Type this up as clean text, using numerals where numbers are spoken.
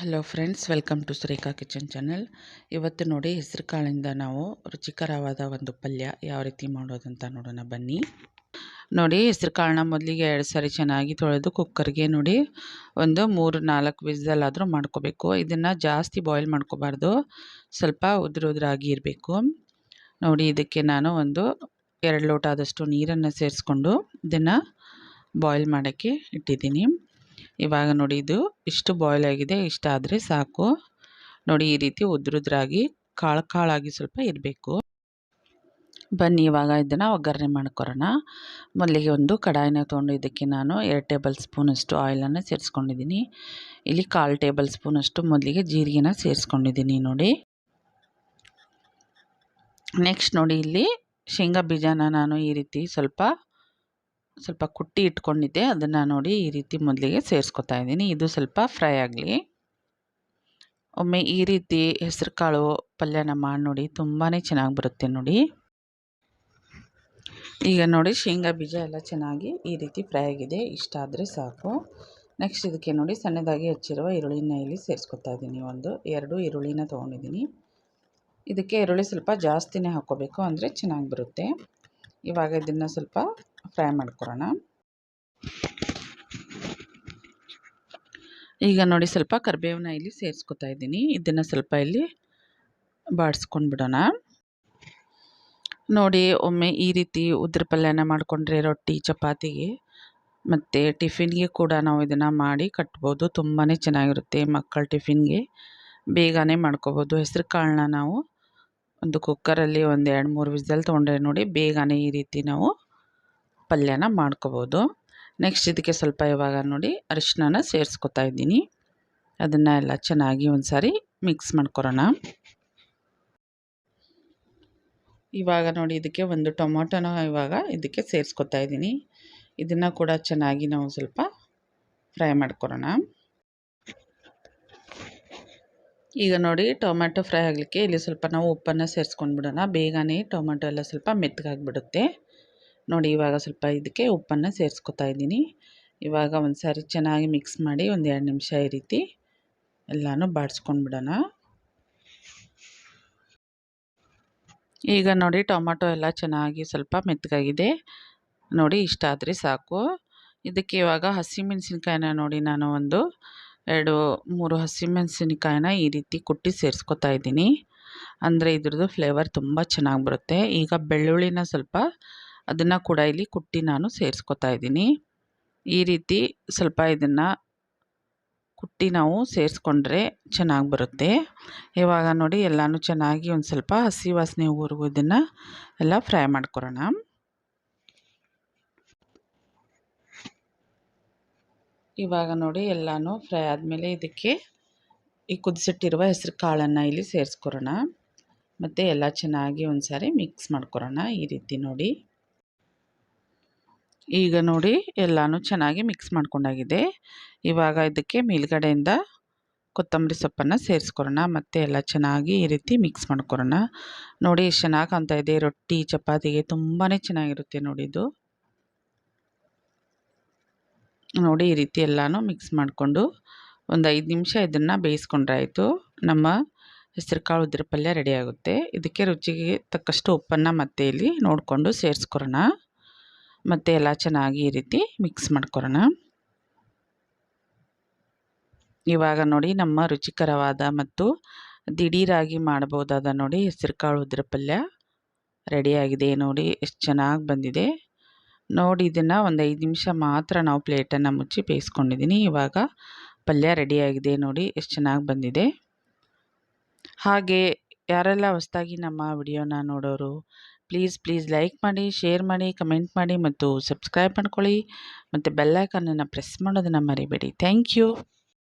Hello friends, welcome to Surekha kitchen channel. ಇವತ್ತು ನೋಡಿ, ಹೆಸರು ಕಾಳಿಂದ ನಾವು ರುಚಿಕರವಾದ ಒಂದು ಪಲ್ಯ ಯಾವ ರೀತಿ ಮಾಡೋದಂತ ನೋಡೋಣ ಬನ್ನಿ. ನೋಡಿ, ಹೆಸರು ಕಾಳನ್ನ ಮೊದಲಿಗೆ 2 ಸಾರಿ ಚೆನ್ನಾಗಿ ತೊಳೆದು ಕುಕ್ಕರ್ಗೆ ನೋಡಿ ಒಂದು 3-4 ವಿಸಲ್ ಆದರೂ ಮಾಡ್ಕೋಬೇಕು. ಇದನ್ನು ಜಾಸ್ತಿ ಬಾಯ್ಲ್ ಮಾಡ್ಕೋಬಾರ್ದು, ಸ್ವಲ್ಪ ಉದುರಾಗಿ ಇರಬೇಕು. ನೋಡಿ, ಇದಕ್ಕೆ ನಾನು ಒಂದು 2 ಲೋಟ ಆದಷ್ಟು ನೀರನ್ನು ಸೇರಿಸ್ಕೊಂಡು ಇದನ್ನು ಬಾಯ್ಲ್ ಮಾಡೋಕ್ಕೆ ಇಟ್ಟಿದ್ದೀನಿ. ಇವಾಗ ನೋಡಿ, ಇದು ಇಷ್ಟು ಬಾಯ್ಲ್ ಆಗಿದೆ, ಇಷ್ಟ ಆದರೆ ಸಾಕು. ನೋಡಿ, ಈ ರೀತಿ ಉದುರಾಗಿ ಕಾಳಾಗಿ ಸ್ವಲ್ಪ ಇರಬೇಕು. ಬನ್ನಿ ಇವಾಗ ಇದನ್ನು ಒಗ್ಗರಣೆ ಮಾಡ್ಕೊರೋಣ. ಮೊದಲಿಗೆ ಒಂದು ಕಡಾಯಿನ ತೊಗೊಂಡು ಇದಕ್ಕೆ ನಾನು 2 ಟೇಬಲ್ ಸ್ಪೂನಷ್ಟು ಆಯಿಲನ್ನು ಸೇರಿಸ್ಕೊಂಡಿದ್ದೀನಿ. ಇಲ್ಲಿ 1/4 ಟೇಬಲ್ ಸ್ಪೂನಷ್ಟು ಮೊದಲಿಗೆ ಜೀರಿಗೆನ ಸೇರಿಸ್ಕೊಂಡಿದ್ದೀನಿ. ನೋಡಿ, ನೆಕ್ಸ್ಟ್ ನೋಡಿ, ಇಲ್ಲಿ ಶೇಂಗಾ ಬೀಜನ ನಾನು ಈ ರೀತಿ ಸ್ವಲ್ಪ ಕುಟ್ಟಿ ಇಟ್ಕೊಂಡಿದ್ದೆ, ಅದನ್ನು ನೋಡಿ ಈ ರೀತಿ ಮೊದಲಿಗೆ ಸೇರಿಸ್ಕೊತಾ ಇದ್ದೀನಿ. ಇದು ಸ್ವಲ್ಪ ಫ್ರೈ ಆಗಲಿ. ಒಮ್ಮೆ ಈ ರೀತಿ ಹೆಸರು ಕಾಳು ಪಲ್ಯನ ಮಾಡಿ ನೋಡಿ, ತುಂಬಾ ಚೆನ್ನಾಗಿ ಬರುತ್ತೆ ನೋಡಿ. ಈಗ ನೋಡಿ, ಶೇಂಗಾ ಬೀಜ ಎಲ್ಲ ಚೆನ್ನಾಗಿ ಈ ರೀತಿ ಫ್ರೈ ಆಗಿದೆ, ಇಷ್ಟ ಆದರೆ ಸಾಕು. ನೆಕ್ಸ್ಟ್ ಇದಕ್ಕೆ ನೋಡಿ, ಸಣ್ಣದಾಗಿ ಹೆಚ್ಚಿರುವ ಈರುಳ್ಳಿನ ಇಲ್ಲಿ ಸೇರಿಸ್ಕೊತಾ ಇದ್ದೀನಿ. 2 ಈರುಳ್ಳಿನ ತೊಗೊಂಡಿದ್ದೀನಿ. ಇದಕ್ಕೆ ಈರುಳ್ಳಿ ಸ್ವಲ್ಪ ಜಾಸ್ತಿನೇ ಹಾಕ್ಕೋಬೇಕು, ಅಂದರೆ ಚೆನ್ನಾಗಿ ಬರುತ್ತೆ. ಇವಾಗ ಇದನ್ನು ಸ್ವಲ್ಪ ಫ್ರೈ ಮಾಡ್ಕೊರೋಣ. ಈಗ ನೋಡಿ, ಸ್ವಲ್ಪ ಕರಿಬೇವನ್ನ ಇಲ್ಲಿ ಸೇರಿಸ್ಕೊತಾ ಇದ್ದೀನಿ. ಇದನ್ನು ಸ್ವಲ್ಪ ಇಲ್ಲಿ ಬಾಡಿಸ್ಕೊಂಡು ಬಿಡೋಣ. ನೋಡಿ, ಒಮ್ಮೆ ಈ ರೀತಿ ಉದ್ರ ಪಲ್ಯನ ಮಾಡಿಕೊಂಡ್ರೆ ರೊಟ್ಟಿ, ಚಪಾತಿಗೆ ಮತ್ತು ಟಿಫಿನ್ಗೆ ಕೂಡ ನಾವು ಇದನ್ನು ಮಾಡಿ ಕಟ್ಬೋದು. ತುಂಬಾ ಚೆನ್ನಾಗಿರುತ್ತೆ. ಮಕ್ಕಳ ಟಿಫಿನ್ಗೆ ಬೇಗನೆ ಮಾಡ್ಕೋಬೋದು. ಹೆಸರು ಕಾಳನ್ನ ನಾವು ಒಂದು ಕುಕ್ಕರಲ್ಲಿ ಒಂದು 2-3 ವಿಸಲ್ ತೊಗೊಂಡ್ರೆ ನೋಡಿ, ಬೇಗನೆ ಈ ರೀತಿ ನಾವು ಪಲ್ಯನ ಮಾಡ್ಕೋಬೋದು. ನೆಕ್ಸ್ಟ್ ಇದಕ್ಕೆ ಸ್ವಲ್ಪ ಇವಾಗ ನೋಡಿ ಅರಿಶಿನ ಸೇರಿಸ್ಕೊತಾ ಇದ್ದೀನಿ. ಅದನ್ನು ಎಲ್ಲ ಚೆನ್ನಾಗಿ ಒಂದು ಸಾರಿ ಮಿಕ್ಸ್ ಮಾಡ್ಕೊರೋಣ. ಇವಾಗ ನೋಡಿ, ಇದಕ್ಕೆ ಒಂದು ಟೊಮೊಟೊನ ಇವಾಗ ಇದಕ್ಕೆ ಸೇರಿಸ್ಕೊತಾ ಇದ್ದೀನಿ. ಇದನ್ನು ಕೂಡ ಚೆನ್ನಾಗಿ ನಾವು ಸ್ವಲ್ಪ ಫ್ರೈ ಮಾಡ್ಕೊರೋಣ. ಈಗ ನೋಡಿ, ಟೊಮ್ಯಾಟೊ ಫ್ರೈ ಆಗಲಿಕ್ಕೆ ಇಲ್ಲಿ ಸ್ವಲ್ಪ ನಾವು ಉಪ್ಪನ್ನು ಸೇರಿಸ್ಕೊಂಡ್ಬಿಡೋಣ. ಬೇಗನೆ ಟೊಮೆಟೊ ಎಲ್ಲ ಸ್ವಲ್ಪ ಮೆತ್ತಗಾಗಿಬಿಡುತ್ತೆ. ನೋಡಿ, ಇವಾಗ ಸ್ವಲ್ಪ ಇದಕ್ಕೆ ಉಪ್ಪನ್ನು ಸೇರಿಸ್ಕೊತಾ ಇದ್ದೀನಿ. ಇವಾಗ ಒಂದು ಸಾರಿ ಚೆನ್ನಾಗಿ ಮಿಕ್ಸ್ ಮಾಡಿ ಒಂದು 2 ನಿಮಿಷ ಈ ರೀತಿ ಎಲ್ಲನೂ ಬಾಡಿಸ್ಕೊಂಡ್ಬಿಡೋಣ. ಈಗ ನೋಡಿ, ಟೊಮೆಟೊ ಎಲ್ಲ ಚೆನ್ನಾಗಿ ಸ್ವಲ್ಪ ಮೆತ್ತಗಾಗಿದೆ. ನೋಡಿ, ಇಷ್ಟ ಆದರೆ ಸಾಕು. ಇದಕ್ಕೆ ಇವಾಗ ಹಸಿಮೆಣಸಿನ್ಕಾಯಿನ ನೋಡಿ, ನಾನು ಒಂದು 2-3 ಹಸಿಮೆಣಸಿನ್ಕಾಯಿನ ಈ ರೀತಿ ಕುಟ್ಟಿ ಸೇರಿಸ್ಕೊತಾ ಇದ್ದೀನಿ. ಅಂದರೆ ಇದ್ರದ್ದು ಫ್ಲೇವರ್ ತುಂಬ ಚೆನ್ನಾಗಿ ಬರುತ್ತೆ. ಈಗ ಬೆಳ್ಳುಳ್ಳಿನ ಸ್ವಲ್ಪ ಅದನ್ನು ಕೂಡ ಇಲ್ಲಿ ಕುಟ್ಟಿ ನಾನು ಸೇರಿಸ್ಕೊತಾ ಇದ್ದೀನಿ. ಈ ರೀತಿ ಸ್ವಲ್ಪ ಇದನ್ನು ಕುಟ್ಟಿ ನಾವು ಸೇರಿಸ್ಕೊಂಡ್ರೆ ಚೆನ್ನಾಗಿ ಬರುತ್ತೆ. ಇವಾಗ ನೋಡಿ, ಎಲ್ಲನೂ ಚೆನ್ನಾಗಿ ಒಂದು ಸ್ವಲ್ಪ ಹಸಿ ವಾಸನೆ ಹೋಗೋವರೆಗೂ ಇದನ್ನು ಎಲ್ಲ ಫ್ರೈ ಮಾಡ್ಕೊರೋಣ. ಇವಾಗ ನೋಡಿ, ಎಲ್ಲನೂ ಫ್ರೈ ಆದಮೇಲೆ ಇದಕ್ಕೆ ಈ ಕುದಿಸಿಟ್ಟಿರುವ ಹೆಸರು ಕಾಳನ್ನು ಇಲ್ಲಿ ಸೇರಿಸ್ಕೊರೋಣ. ಮತ್ತು ಎಲ್ಲ ಚೆನ್ನಾಗಿ ಒಂದು ಸಾರಿ ಮಿಕ್ಸ್ ಮಾಡ್ಕೊರೋಣ ಈ ರೀತಿ ನೋಡಿ. ಈಗ ನೋಡಿ, ಎಲ್ಲನೂ ಚೆನ್ನಾಗಿ ಮಿಕ್ಸ್ ಮಾಡ್ಕೊಂಡಾಗಿದೆ. ಇವಾಗ ಇದಕ್ಕೆ ಮೇಲ್ಗಡೆಯಿಂದ ಕೊತ್ತಂಬರಿ ಸೊಪ್ಪನ್ನು ಸೇರಿಸ್ಕೊರೋಣ. ಮತ್ತು ಎಲ್ಲ ಚೆನ್ನಾಗಿ ಈ ರೀತಿ ಮಿಕ್ಸ್ ಮಾಡ್ಕೊರೋಣ. ನೋಡಿ, ಎಷ್ಟು ಚೆನ್ನಾಗಿ ಕಾಣ್ತಾ ಇದೆ. ರೊಟ್ಟಿ, ಚಪಾತಿಗೆ ತುಂಬಾ ಚೆನ್ನಾಗಿರುತ್ತೆ ನೋಡಿ ಇದು. ನೋಡಿ, ಈ ರೀತಿ ಎಲ್ಲನೂ ಮಿಕ್ಸ್ ಮಾಡಿಕೊಂಡು ಒಂದು 5 ನಿಮಿಷ ಇದನ್ನು ಬೇಯಿಸ್ಕೊಂಡ್ರೆ ಆಯಿತು. ನಮ್ಮ ಹೆಸರು ಕಾಳು ಉದ್ರ ಪಲ್ಯ ರೆಡಿ ಆಗುತ್ತೆ. ಇದಕ್ಕೆ ರುಚಿಗೆ ತಕ್ಕಷ್ಟು ಉಪ್ಪನ್ನು ಮತ್ತೆ ಇಲ್ಲಿ ನೋಡಿಕೊಂಡು ಸೇರಿಸ್ಕೊರೋಣ. ಮತ್ತು ಎಲ್ಲ ಚೆನ್ನಾಗಿ ಈ ರೀತಿ ಮಿಕ್ಸ್ ಮಾಡ್ಕೊರೋಣ. ಇವಾಗ ನೋಡಿ, ನಮ್ಮ ರುಚಿಕರವಾದ ಮತ್ತು ದಿಢೀರಾಗಿ ಮಾಡ್ಬೋದಾದ ನೋಡಿ ಹೆಸರು ಕಾಳು ಉದ್ರ ಪಲ್ಯ ರೆಡಿಯಾಗಿದೆ. ನೋಡಿ, ಎಷ್ಟು ಚೆನ್ನಾಗಿ ಬಂದಿದೆ ನೋಡಿ. ಇದನ್ನು ಒಂದು 5 ನಿಮಿಷ ಮಾತ್ರ ನಾವು ಪ್ಲೇಟನ್ನು ಮುಚ್ಚಿ ಬೇಯಿಸ್ಕೊಂಡಿದ್ದೀನಿ. ಇವಾಗ ಪಲ್ಯ ರೆಡಿಯಾಗಿದೆ. ನೋಡಿ, ಎಷ್ಟು ಚೆನ್ನಾಗಿ ಬಂದಿದೆ. ಹಾಗೆ ಯಾರೆಲ್ಲ ಹೊಸದಾಗಿ ನಮ್ಮ ವಿಡಿಯೋನ ನೋಡೋರು, ಪ್ಲೀಸ್ ಲೈಕ್ ಮಾಡಿ, ಶೇರ್ ಮಾಡಿ, ಕಮೆಂಟ್ ಮಾಡಿ ಮತ್ತು ಸಬ್ಸ್ಕ್ರೈಬ್ ಮಾಡ್ಕೊಳ್ಳಿ. ಮತ್ತು ಬೆಲ್ ಐಕಾನನ್ನು ಪ್ರೆಸ್ ಮಾಡೋದನ್ನು ಮರಿಬೇಡಿ. Thank you.